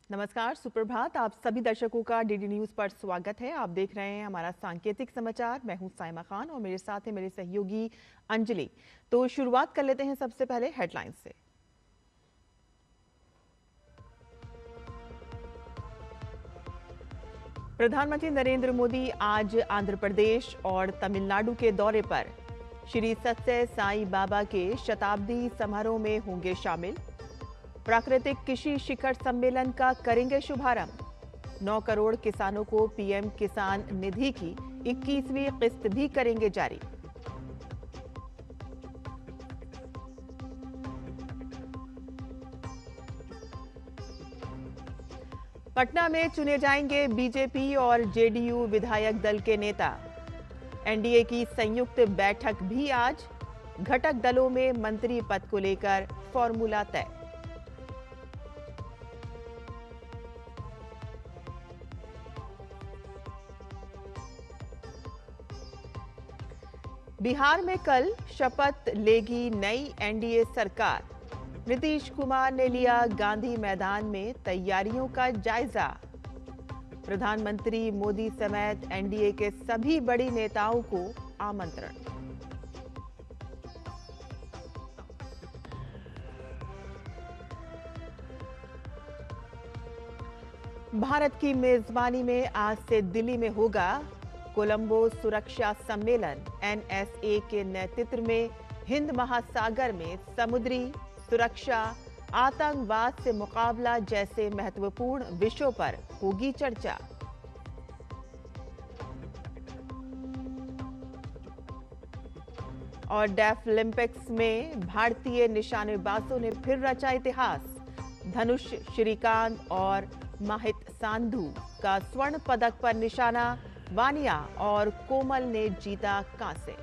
नमस्कार, सुप्रभात। आप सभी दर्शकों का डीडी न्यूज पर स्वागत है। आप देख रहे हैं हमारा सांकेतिक समाचार। मैं हूं साइमा खान और मेरे साथ है मेरे सहयोगी अंजलि। तो शुरुआत कर लेते हैं सबसे पहले हेडलाइंस से। प्रधानमंत्री नरेंद्र मोदी आज आंध्र प्रदेश और तमिलनाडु के दौरे पर श्री सत्य साई बाबा के शताब्दी समारोह में होंगे शामिल। प्राकृतिक कृषि शिखर सम्मेलन का करेंगे शुभारंभ। 9 करोड़ किसानों को पीएम किसान निधि की 21वीं किस्त भी करेंगे जारी। पटना में चुने जाएंगे बीजेपी और जेडीयू विधायक दल के नेता। एनडीए की संयुक्त बैठक भी आज। घटक दलों में मंत्री पद को लेकर फॉर्मूला तय। बिहार में कल शपथ लेगी नई एनडीए सरकार। नीतीश कुमार ने लिया गांधी मैदान में तैयारियों का जायजा। प्रधानमंत्री मोदी समेत एनडीए के सभी बड़ी नेताओं को आमंत्रण। भारत की मेजबानी में आज से दिल्ली में होगा कोलंबो सुरक्षा सम्मेलन। एनएसए के नेतृत्व में हिंद महासागर में समुद्री सुरक्षा, आतंकवाद से मुकाबला जैसे महत्वपूर्ण विषयों पर होगी चर्चा। और डेफ ओलंपिक्स में भारतीय निशानेबाजों ने फिर रचा इतिहास। धनुष श्रीकांत और माहित सांधु का स्वर्ण पदक पर निशाना। वानिया और कोमल ने जीता कांसे।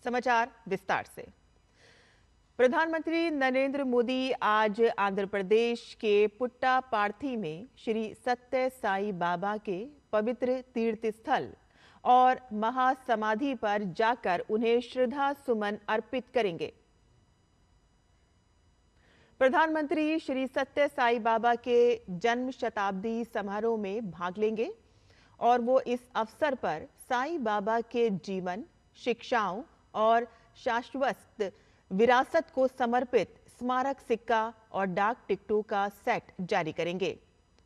समाचार विस्तार से। प्रधानमंत्री नरेंद्र मोदी आज आंध्र प्रदेश के पुट्टापार्थी में श्री सत्य साई बाबा के पवित्र तीर्थ स्थल और महासमाधि पर जाकर उन्हें श्रद्धा सुमन अर्पित करेंगे। प्रधानमंत्री श्री सत्य साई बाबा के जन्म शताब्दी समारोह में भाग लेंगे और वो इस अवसर पर साई बाबा के जीवन, शिक्षाओं और शाश्वत विरासत को समर्पित स्मारक सिक्का और डाक टिकटों का सेट जारी करेंगे।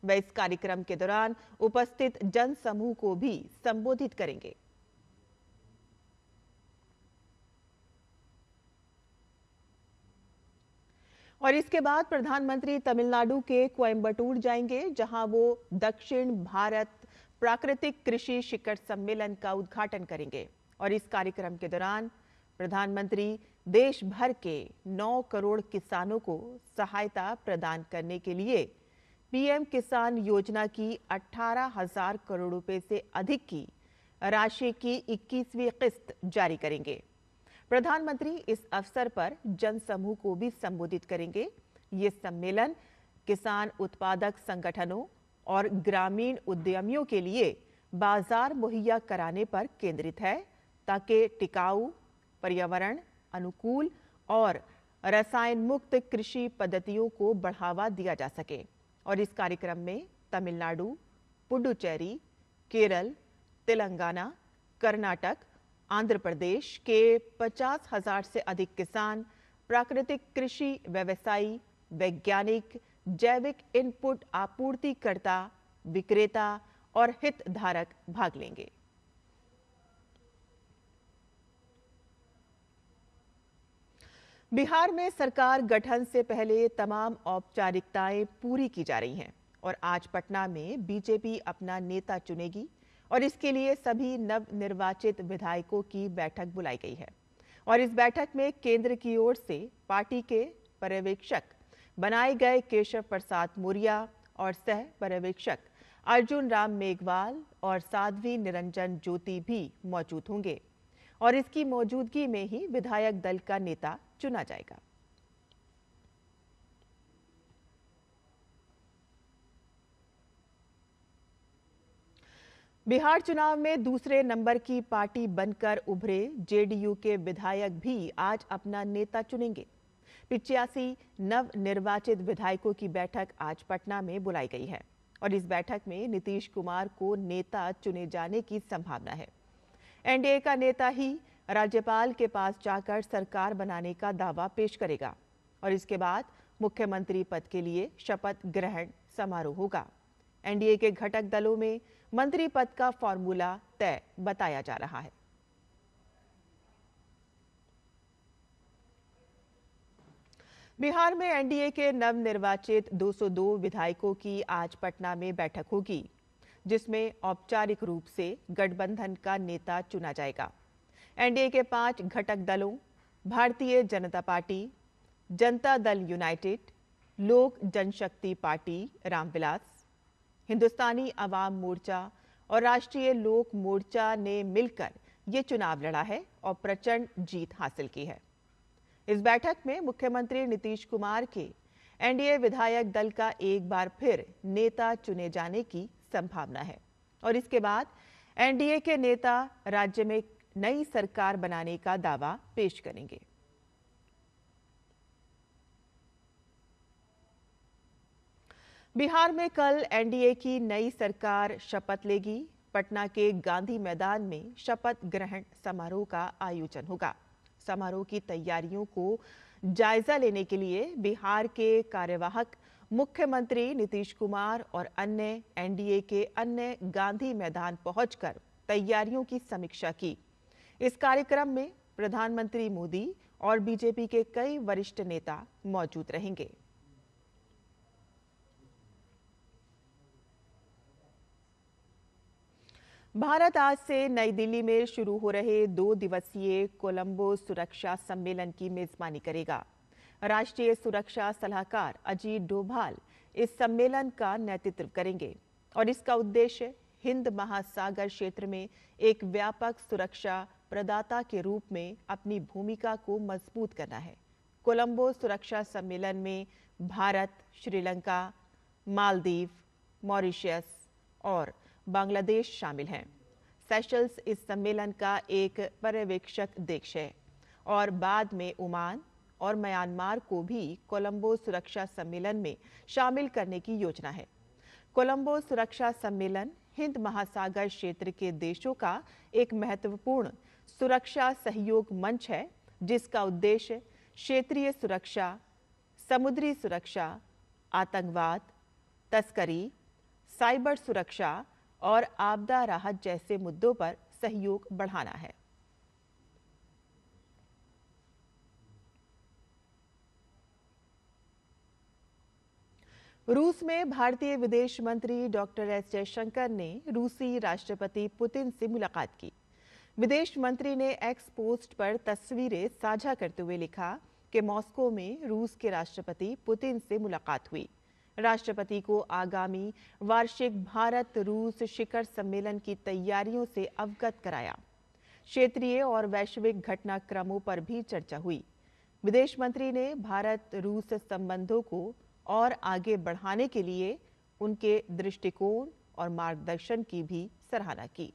वे इस कार्यक्रम के दौरान उपस्थित जन समूह को भी संबोधित करेंगे। और इसके बाद प्रधानमंत्री तमिलनाडु के कोयम्बटूर जाएंगे, जहां वो दक्षिण भारत प्राकृतिक कृषि शिखर सम्मेलन का उद्घाटन करेंगे। और इस कार्यक्रम के दौरान प्रधानमंत्री देश भर के 9 करोड़ किसानों को सहायता प्रदान करने के लिए पीएम किसान योजना की 18,000 करोड़ रुपए से अधिक की राशि की 21वीं किस्त जारी करेंगे। प्रधानमंत्री इस अवसर पर जन समूह को भी संबोधित करेंगे। ये सम्मेलन किसान उत्पादक संगठनों और ग्रामीण उद्यमियों के लिए बाजार मुहैया कराने पर केंद्रित है, ताकि टिकाऊ, पर्यावरण अनुकूल और रसायन मुक्त कृषि पद्धतियों को बढ़ावा दिया जा सके। और इस कार्यक्रम में तमिलनाडु, पुडुचेरी, केरल, तेलंगाना, कर्नाटक, आंध्र प्रदेश के 50,000 से अधिक किसान, प्राकृतिक कृषि व्यवसायी, वैज्ञानिक, जैविक इनपुट आपूर्तिकर्ता, विक्रेता और हितधारक भाग लेंगे। बिहार में सरकार गठन से पहले तमाम औपचारिकताएं पूरी की जा रही हैं और आज पटना में बीजेपी अपना नेता चुनेगी और इसके लिए सभी नवनिर्वाचित विधायकों की बैठक बुलाई गई है। और इस बैठक में केंद्र की ओर से पार्टी के पर्यवेक्षक बनाए गए केशव प्रसाद मौर्य और सह पर्यवेक्षक अर्जुन राम मेघवाल और साध्वी निरंजन ज्योति भी मौजूद होंगे और इसकी मौजूदगी में ही विधायक दल का नेता चुना जाएगा। बिहार चुनाव में दूसरे नंबर की पार्टी बनकर उभरे जेडीयू के विधायक भी आज अपना नेता चुनेंगे। 85 नव निर्वाचित विधायकों की बैठक आज पटना में बुलाई गई है और इस बैठक में नीतीश कुमार को नेता चुने जाने की संभावना है। एनडीए का नेता ही राज्यपाल के पास जाकर सरकार बनाने का दावा पेश करेगा और इसके बाद मुख्यमंत्री पद के लिए शपथ ग्रहण समारोह होगा। एनडीए के घटक दलों में मंत्री पद का फॉर्मूला तय बताया जा रहा है। बिहार में एनडीए के नवनिर्वाचित 202 विधायकों की आज पटना में बैठक होगी, जिसमें औपचारिक रूप से गठबंधन का नेता चुना जाएगा। एनडीए के 5 घटक दलों भारतीय जनता पार्टी, जनता दल यूनाइटेड, लोक जनशक्ति पार्टी रामविलास, हिंदुस्तानी अवाम मोर्चा और राष्ट्रीय लोक मोर्चा ने मिलकर ये चुनाव लड़ा है और प्रचंड जीत हासिल की है। इस बैठक में मुख्यमंत्री नीतीश कुमार के एनडीए विधायक दल का एक बार फिर नेता चुने जाने की संभावना है और इसके बाद एनडीए के नेता राज्य में नई सरकार बनाने का दावा पेश करेंगे। बिहार में कल एनडीए की नई सरकार शपथ लेगी। पटना के गांधी मैदान में शपथ ग्रहण समारोह का आयोजन होगा। समारोह की तैयारियों को जायजा लेने के लिए बिहार के कार्यवाहक मुख्यमंत्री नीतीश कुमार और अन्य एनडीए के अन्य गांधी मैदान पहुंचकर तैयारियों की समीक्षा की। इस कार्यक्रम में प्रधानमंत्री मोदी और बीजेपी के कई वरिष्ठ नेता मौजूद रहेंगे। भारत आज से नई दिल्ली में शुरू हो रहे 2 दिवसीय कोलंबो सुरक्षा सम्मेलन की मेजबानी करेगा। राष्ट्रीय सुरक्षा सलाहकार अजीत डोभाल इस सम्मेलन का नेतृत्व करेंगे और इसका उद्देश्य हिंद महासागर क्षेत्र में एक व्यापक सुरक्षा प्रदाता के रूप में अपनी भूमिका को मजबूत करना है। कोलंबो सुरक्षा सम्मेलन में भारत, श्रीलंका, मालदीव, मॉरिशस और बांग्लादेश शामिल हैं। सेशल्स इस सम्मेलन का एक पर्यवेक्षक देश है और बाद में ओमान और म्यांमार को भी कोलंबो सुरक्षा सम्मेलन में शामिल करने की योजना है। कोलंबो सुरक्षा सम्मेलन हिंद महासागर क्षेत्र के देशों का एक महत्वपूर्ण सुरक्षा सहयोग मंच है, जिसका उद्देश्य क्षेत्रीय सुरक्षा, समुद्री सुरक्षा, आतंकवाद, तस्करी, साइबर सुरक्षा और आपदा राहत जैसे मुद्दों पर सहयोग बढ़ाना है। रूस में भारतीय विदेश मंत्री डॉक्टर एस जयशंकर ने रूसी राष्ट्रपति पुतिन से मुलाकात की। विदेश मंत्री ने एक्स पोस्ट पर तस्वीरें साझा करते हुए लिखा कि मॉस्को में रूस के राष्ट्रपति पुतिन से मुलाकात हुई। राष्ट्रपति को आगामी वार्षिक भारत रूस शिखर सम्मेलन की तैयारियों से अवगत कराया। क्षेत्रीय और वैश्विक घटनाक्रमों पर भी चर्चा हुई। विदेश मंत्री ने भारत रूस संबंधों को और आगे बढ़ाने के लिए उनके दृष्टिकोण और मार्गदर्शन की भी सराहना की।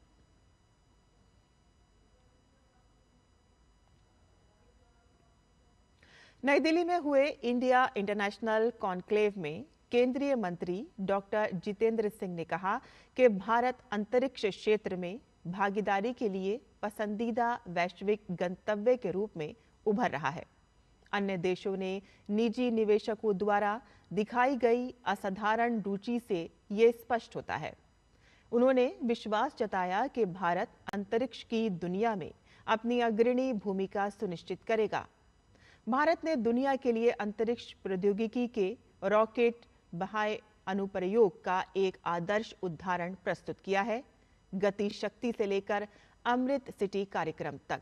नई दिल्ली में हुए इंडिया इंटरनेशनल कॉन्क्लेव में केंद्रीय मंत्री डॉक्टर जितेंद्र सिंह ने कहा कि भारत अंतरिक्ष क्षेत्र में भागीदारी के लिए पसंदीदा वैश्विक गंतव्य के रूप में उभर रहा है। अन्य देशों ने निजी निवेशकों द्वारा दिखाई गई असाधारण रुचि से ये स्पष्ट होता है। उन्होंने विश्वास जताया कि भारत अंतरिक्ष की दुनिया में अपनी अग्रणी भूमिका सुनिश्चित करेगा। भारत ने दुनिया के लिए अंतरिक्ष प्रौद्योगिकी के रॉकेट बाह्य अनुप्रयोग का एक आदर्श उदाहरण प्रस्तुत किया है, गति शक्ति से लेकर अमृत सिटी कार्यक्रम तक।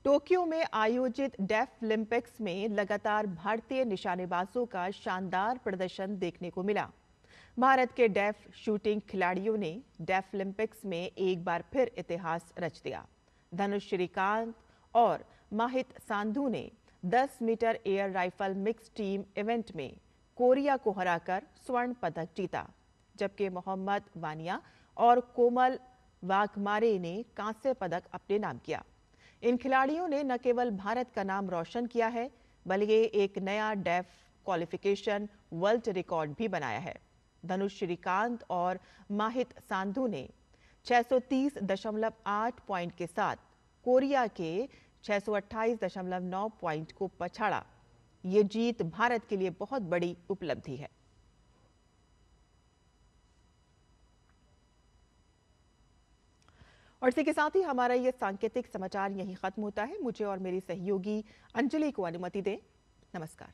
टोक्यो में आयोजित डेफ ओलंपिक्स में लगातार भारतीय निशानेबाजों का शानदार प्रदर्शन देखने को मिला। भारत के डेफ शूटिंग खिलाड़ियों ने डेफ ओलंपिक्स में एक बार फिर इतिहास रच दिया। धनुष श्रीकांत और माहित सांधु ने 10 metre air rifle mix team event में कोरिया को हराकर स्वर्ण पदक जीता, जबकि मोहम्मद वानिया और कोमल वाघमारे ने कांस्य पदक अपने नाम किया। इन खिलाड़ियों ने न केवल भारत का नाम रोशन किया है, बल्कि एक नया डेफ क्वालिफिकेशन वर्ल्ड रिकॉर्ड भी बनाया है। धनुष श्रीकांत और माहित सांधु ने 630.8 पॉइंट के साथ कोरिया के 628.9 पॉइंट को पछाड़ा। ये जीत भारत के लिए बहुत बड़ी उपलब्धि है। और इसी के साथ ही हमारा ये सांकेतिक समाचार यहीं खत्म होता है। मुझे और मेरी सहयोगी अंजलि को अनुमति दें। नमस्कार।